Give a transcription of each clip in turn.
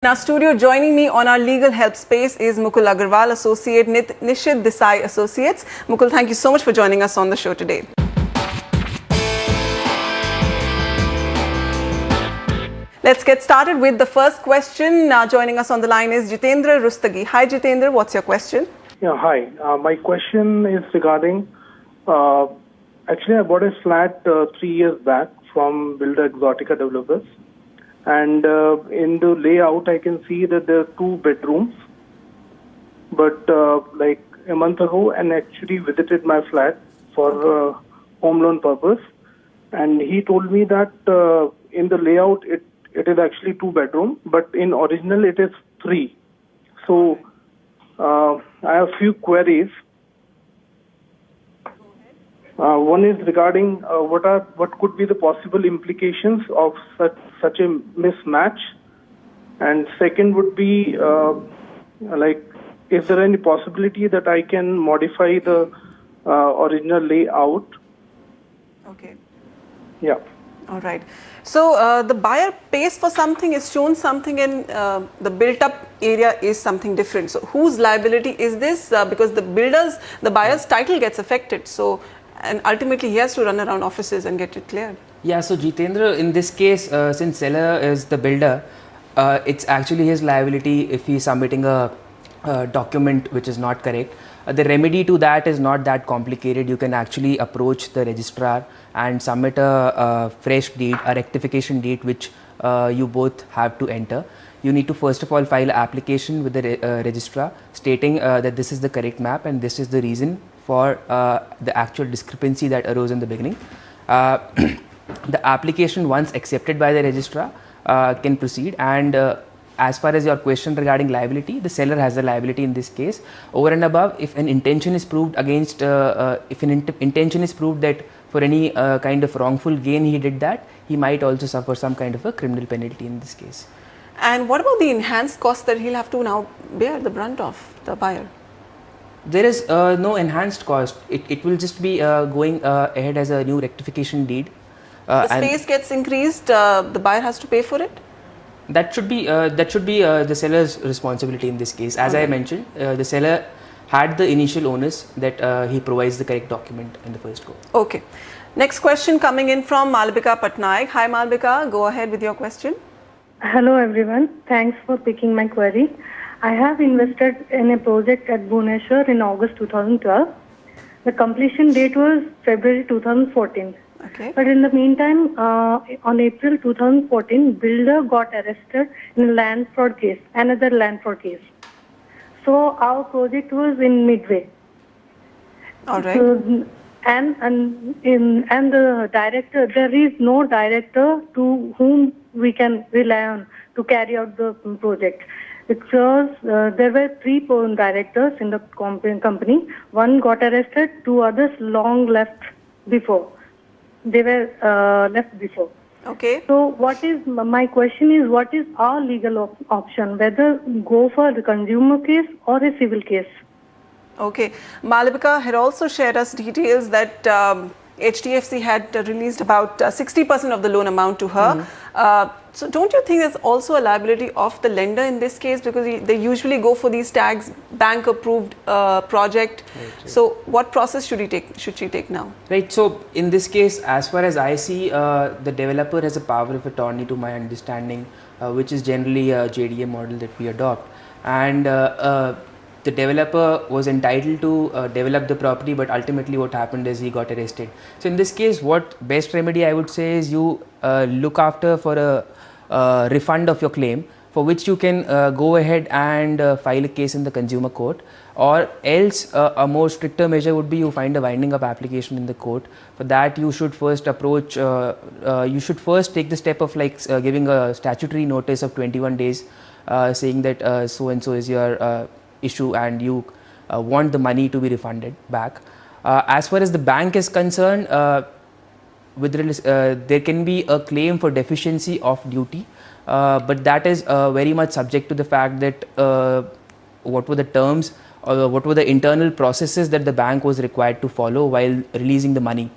In our studio, joining me on our legal help space is Mukul Agarwal, Associate, Nishid Desai Associates. Mukul, thank you so much for joining us on the show today. Let's get started with the first question. Joining us on the line is Jitendra Rustagi. Hi Jitendra, what's your question? Yeah, hi. My question is regarding, actually I bought a flat 3 years back from Builder Exotica Developers. And in the layout, I can see that there are 2 bedrooms. But like a month ago, and actually visited my flat for home loan purpose. And he told me that in the layout, it is actually 2 bedroom, but in original it is 3. So I have a few queries. One is regarding what could be the possible implications of such a mismatch, and second would be like, is there any possibility that I can modify the original layout? Okay. Yeah. All right. So the buyer pays for something, is shown something, and the built-up area is something different. So whose liability is this? Because the buyer's title gets affected. So, and ultimately he has to run around offices and get it cleared. Yeah, so Jitendra, in this case, since seller is the builder, it's actually his liability if he's submitting a document which is not correct. The remedy to that is not that complicated. You can actually approach the registrar and submit a fresh deed, a rectification deed, which you both have to enter. You need to first of all file an application with the registrar stating that this is the correct map and this is the reason for the actual discrepancy that arose in the beginning. The application, once accepted by the registrar, can proceed, and as far as your question regarding liability, the seller has the liability in this case. Over and above, if an intention is proved against, intention is proved that for any kind of wrongful gain he did that, he might also suffer some kind of a criminal penalty in this case. And what about the enhanced cost that he'll have to now bear the brunt of, the buyer? There is no enhanced cost. It will just be going ahead as a new rectification deed. The space gets increased, the buyer has to pay for it? That should be the seller's responsibility in this case. As I mentioned, the seller had the initial onus that he provides the correct document in the first go. Okay. Next question coming in from Malvika Patnaik. Hi Malvika, go ahead with your question. Hello everyone, thanks for picking my query. I have invested in a project at Bhubaneswar in August 2012. The completion date was February 2014. Okay. But in the meantime, on April 2014, builder got arrested in a land fraud case, another land fraud case. So our project was in midway. All right. So, and the director, there is no director to whom we can rely on to carry out the project. Because there were 3 directors in the company. One got arrested, 2 others long left before. They were left before. Okay. So my question is, what is our legal option? Whether go for the consumer case or a civil case? Okay. Malvika had also shared us details that HDFC had released about 60% of the loan amount to her. So don't you think there's also a liability of the lender in this case, because they usually go for these tags, bank approved project. Right. So what process should she take now? Right. So in this case, as far as I see, the developer has a power of attorney to my understanding, which is generally a JDA model that we adopt, and the developer was entitled to develop the property, but ultimately what happened is he got arrested. So in this case, what best remedy I would say is you look after for a refund of your claim, for which you can go ahead and file a case in the consumer court, or else a more stricter measure would be you find a winding up application in the court. For that you should first approach, you should first take the step of giving a statutory notice of 21 days saying that so and so is your issue and you want the money to be refunded back. As far as the bank is concerned, there can be a claim for deficiency of duty, but that is very much subject to the fact that what were the terms or what were the internal processes that the bank was required to follow while releasing the money.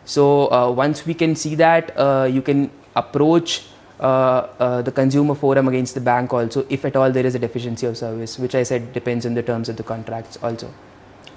So once we can see that, you can approach the consumer forum against the bank also, if at all there is a deficiency of service, which I said depends on the terms of the contracts also.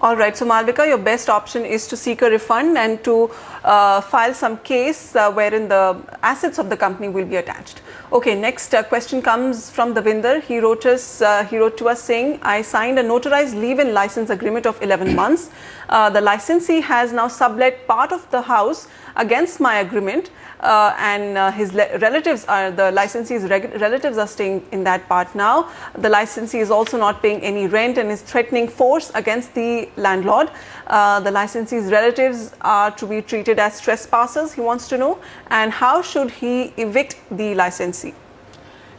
All right, so Malvika, your best option is to seek a refund and to file some case wherein the assets of the company will be attached. Okay, next question comes from Davinder. He wrote to us saying, I signed a notarized leave-in license agreement of 11 months. The licensee has now sublet part of the house against my agreement, and his relatives are, the licensee's relatives are staying in that part now. The licensee is also not paying any rent and is threatening force against the landlord. The licensee's relatives are to be treated as trespassers, he wants to know, and how should he evict the licensee?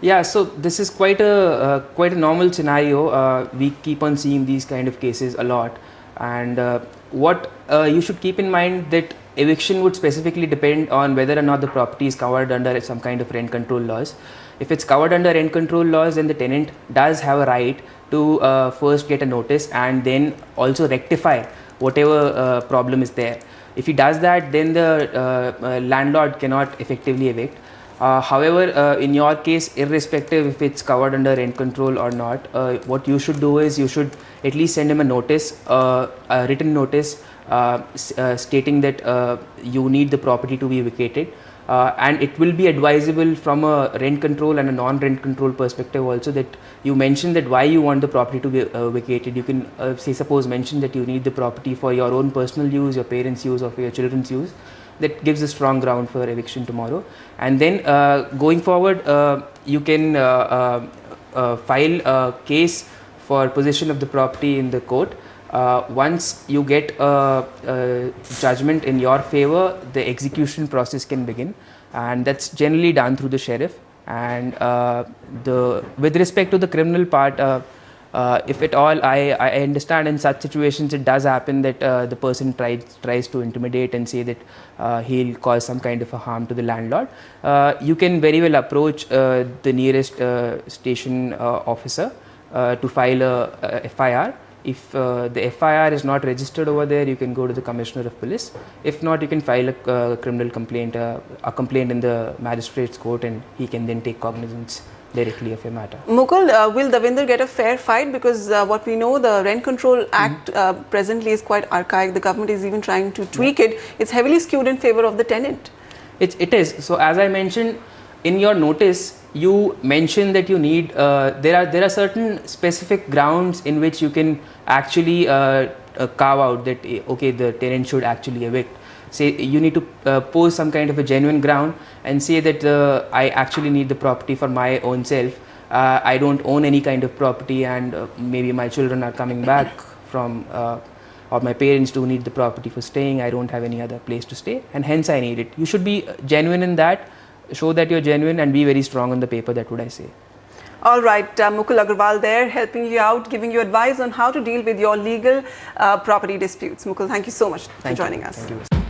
Yeah, so this is quite a normal scenario. We keep on seeing these kind of cases a lot, and what you should keep in mind that eviction would specifically depend on whether or not the property is covered under some kind of rent control laws. If it's covered under rent control laws, then the tenant does have a right to first get a notice and then also rectify whatever problem is there. If he does that, then the landlord cannot effectively evict. However, in your case, irrespective if it's covered under rent control or not, what you should do is you should at least send him a notice, a written notice stating that you need the property to be vacated, and it will be advisable from a rent control and a non-rent control perspective also that you mention that why you want the property to be vacated. You can suppose mention that you need the property for your own personal use, your parents' use, or for your children's use. That gives a strong ground for eviction tomorrow. And then going forward, you can file a case for possession of the property in the court. Once you get a judgment in your favor, the execution process can begin, and that's generally done through the sheriff. And with respect to the criminal part, if at all, I understand in such situations it does happen that the person tries to intimidate and say that he'll cause some kind of a harm to the landlord. You can very well approach the nearest station officer to file a FIR. If the FIR is not registered over there, you can go to the Commissioner of Police. If not, you can file a criminal complaint, a complaint in the magistrate's court, and he can then take cognizance directly of a matter. Mukul, will Davinder get a fair fight? Because what we know, the Rent Control Act presently is quite archaic. The government is even trying to tweak it. It's heavily skewed in favor of the tenant. It is. So as I mentioned, in your notice, you mention that you need, there are certain specific grounds in which you can actually carve out that, okay, the tenant should actually evict. Say you need to pose some kind of a genuine ground and say that I actually need the property for my own self. I don't own any kind of property, and maybe my children are coming back from, or my parents do need the property for staying. I don't have any other place to stay, and hence I need it. You should be genuine in that. Show that you're genuine and be very strong on the paper. That would I say. All right, Mukul Agarwal there, helping you out, giving you advice on how to deal with your legal property disputes. Mukul, thank you so much for joining us. Thank you.